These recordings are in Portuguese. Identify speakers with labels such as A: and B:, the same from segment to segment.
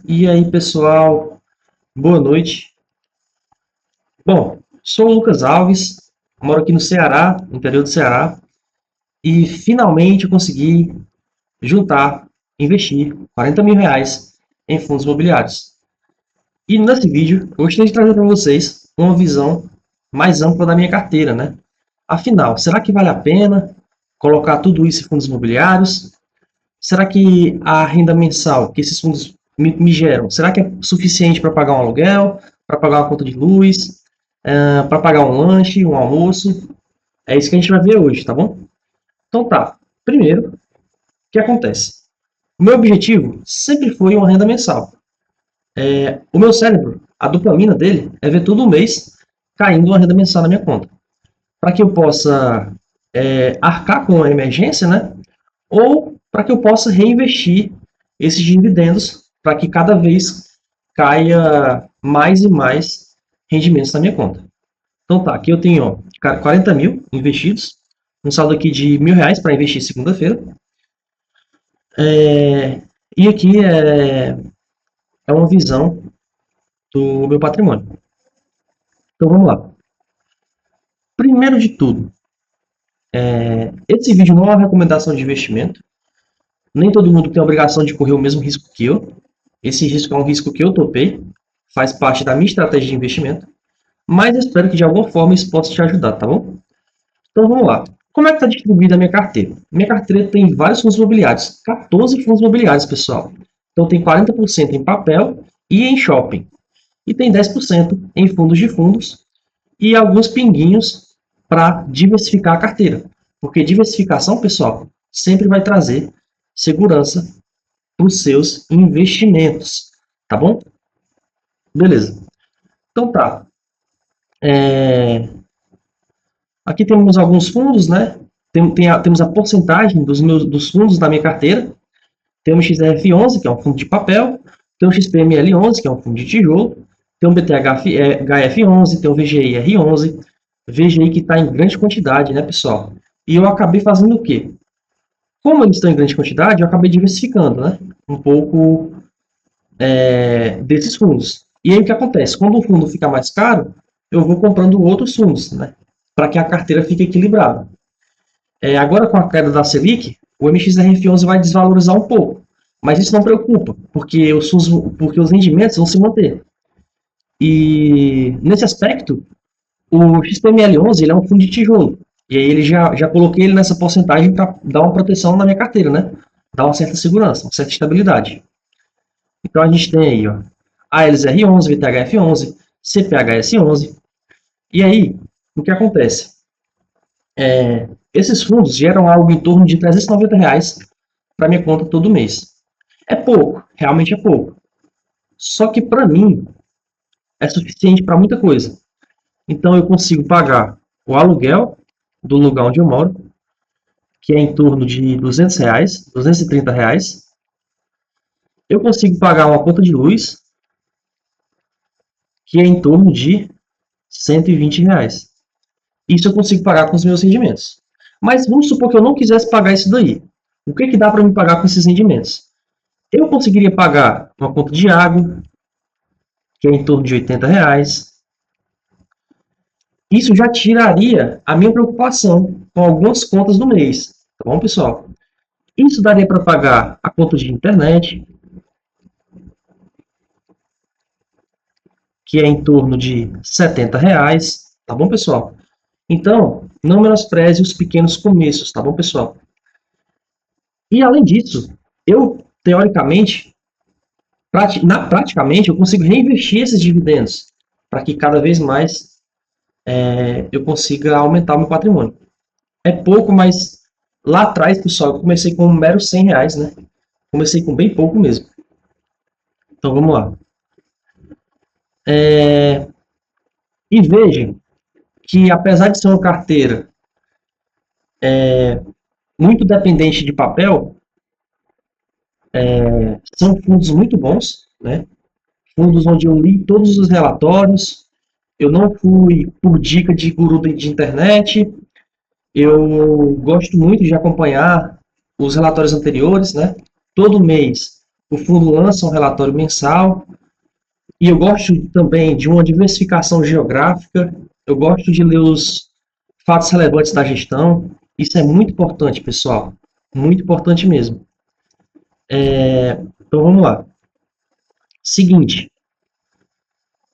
A: E aí, pessoal, boa noite. Bom, sou o Lucas Alves, moro aqui no Ceará, no interior do Ceará, e finalmente eu consegui juntar, investir R$ 40.000 em fundos imobiliários. E nesse vídeo, eu gostaria de trazer para vocês uma visão mais ampla da minha carteira, né? Afinal, será que vale a pena colocar tudo isso em fundos imobiliários? Será que a renda mensal que esses fundos me geram, será que é suficiente para pagar um aluguel, para pagar uma conta de luz, para pagar um lanche, um almoço? É isso que a gente vai ver hoje, tá bom? Então tá. Primeiro, o que acontece? O meu objetivo sempre foi uma renda mensal. O meu cérebro, a dopamina dele é ver todo mês caindo uma renda mensal na minha conta. Para que eu possa arcar com a emergência, né? Ou para que eu possa reinvestir esses dividendos para que cada vez caia mais e mais rendimentos na minha conta. Então tá, aqui eu tenho 40 mil investidos, um saldo aqui de R$ 1.000 para investir segunda-feira. E aqui é uma visão do meu patrimônio. Então vamos lá. Primeiro de tudo, esse vídeo não é uma recomendação de investimento. Nem todo mundo tem a obrigação de correr o mesmo risco que eu. Esse risco é um risco que eu topei, faz parte da minha estratégia de investimento, mas eu espero que de alguma forma isso possa te ajudar, tá bom? Então vamos lá. Como é que está distribuída a minha carteira? Minha carteira tem vários fundos imobiliários, 14 fundos imobiliários, pessoal. Então tem 40% em papel e em shopping. E tem 10% em fundos de fundos e alguns pinguinhos para diversificar a carteira. Porque diversificação, pessoal, sempre vai trazer segurança para os seus investimentos, tá bom? Beleza. Então tá. Aqui temos alguns fundos, né? Temos a porcentagem dos fundos da minha carteira. Tem o XRF11, que é um fundo de papel. Tem o XPML11, que é um fundo de tijolo. Tem o BTHF11, tem o VGIR11. VGI que está em grande quantidade, né, pessoal? E eu acabei fazendo o quê? Como eles estão em grande quantidade, eu acabei diversificando, né? Um pouco desses fundos. E aí o que acontece? Quando o fundo fica mais caro, eu vou comprando outros fundos, né? Para que a carteira fique equilibrada. Agora, com a queda da Selic, o MXRF11 vai desvalorizar um pouco. Mas isso não preocupa, porque os rendimentos vão se manter. E nesse aspecto, o XPML11 ele é um fundo de tijolo. E aí ele já coloquei ele nessa porcentagem para dar uma proteção na minha carteira, né? Dar uma certa segurança, uma certa estabilidade. Então a gente tem aí, ó, ALSR11, VTHF11, CPHS11. E aí, o que acontece? Esses fundos geram algo em torno de R$ 390 para minha conta todo mês. É pouco, realmente é pouco. Só que para mim é suficiente para muita coisa. Então eu consigo pagar o aluguel do lugar onde eu moro, que é em torno de R$ 200, R$ 230. Eu consigo pagar uma conta de luz, que é em torno de R$ 120. Isso eu consigo pagar com os meus rendimentos. Mas vamos supor que eu não quisesse pagar isso daí. O que dá para me pagar com esses rendimentos? Eu conseguiria pagar uma conta de água, que é em torno de R$ 80. Isso já tiraria a minha preocupação com algumas contas do mês. Tá bom, pessoal? Isso daria para pagar a conta de internet, que é em torno de R$ 70. Tá bom, pessoal? Então, não menospreze os pequenos começos, tá bom, pessoal? E além disso, eu, teoricamente, praticamente, eu consigo reinvestir esses dividendos para que cada vez mais eu consiga aumentar o meu patrimônio. É pouco, mas lá atrás, pessoal, eu comecei com um mero R$ 100, né? Comecei com bem pouco mesmo. Então, vamos lá. E vejam que, apesar de ser uma carteira muito dependente de papel, são fundos muito bons, né? Fundos onde eu li todos os relatórios, eu não fui por dica de guru de internet, eu gosto muito de acompanhar os relatórios anteriores, né? Todo mês O fundo lança um relatório mensal. E eu gosto também de uma diversificação geográfica. Eu gosto de ler os fatos relevantes da gestão. Isso é muito importante, pessoal. Muito importante mesmo. Então vamos lá. Seguinte.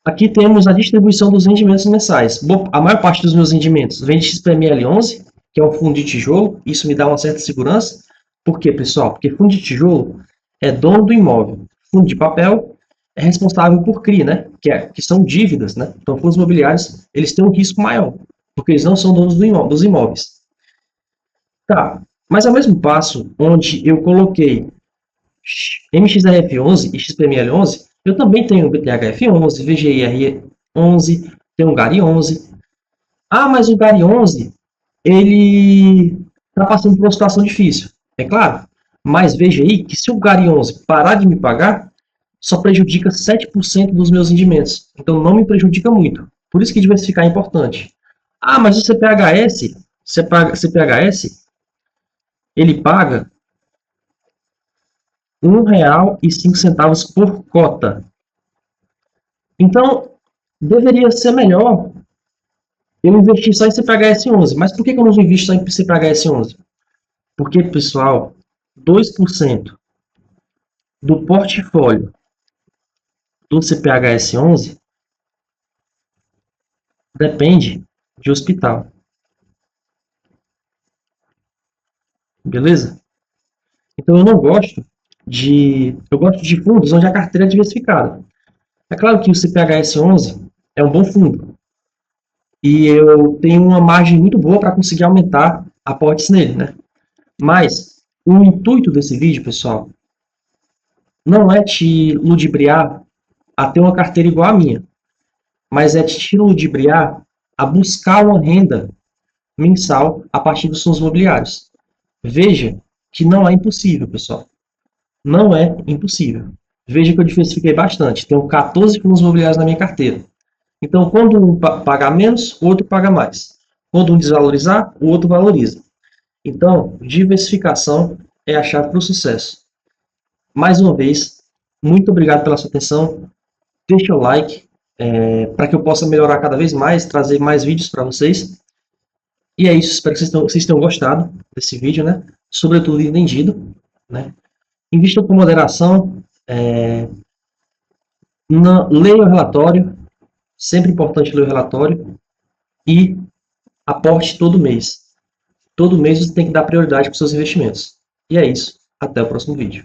A: Aqui temos a distribuição dos rendimentos mensais. A maior parte dos meus rendimentos vem de XPML11, que é um fundo de tijolo. Isso me dá uma certa segurança. Por quê, pessoal? Porque fundo de tijolo é dono do imóvel. Fundo de papel é responsável por CRI, né? Que são dívidas, né? Então, fundos imobiliários, eles têm um risco maior, porque eles não são donos dos imóveis. Tá, mas ao mesmo passo, onde eu coloquei MXRF11 e XPML11, eu também tenho BTHF11, VGIR11, tenho um GARI11. Ah, mas o GARI11, ele está passando por uma situação difícil. É claro, mas veja aí que se o GARI11 parar de me pagar, só prejudica 7% dos meus rendimentos. Então não me prejudica muito. Por isso que diversificar é importante. Ah, mas o CPHS, ele paga R$ 1,05 por cota. Então, deveria ser melhor eu investir só em CPHS 11. Mas por que eu não invisto só em CPHS 11? Porque, pessoal, 2% do portfólio do CPHS 11 depende de hospital. Beleza? Então eu não gosto eu gosto de fundos onde a carteira é diversificada. É claro que o CPHS 11 é um bom fundo. E eu tenho uma margem muito boa para conseguir aumentar aportes nele, né? Mas o intuito desse vídeo, pessoal, não é te ludibriar a ter uma carteira igual à minha, mas é te ludibriar a buscar uma renda mensal a partir dos fundos imobiliários. Veja que não é impossível, pessoal. Não é impossível. Veja que eu diversifiquei bastante. Tenho 14 fundos imobiliários na minha carteira. Então, quando um paga menos, o outro paga mais. Quando um desvalorizar, o outro valoriza. Então, diversificação é a chave para o sucesso. Mais uma vez, muito obrigado pela sua atenção. Deixa o like para que eu possa melhorar cada vez mais, trazer mais vídeos para vocês. E é isso. Espero que vocês tenham gostado desse vídeo, né? Sobretudo entendido, né? Invista com moderação. Leia o relatório. Sempre importante ler o relatório. E aporte todo mês. Todo mês você tem que dar prioridade para os seus investimentos. E é isso. Até o próximo vídeo.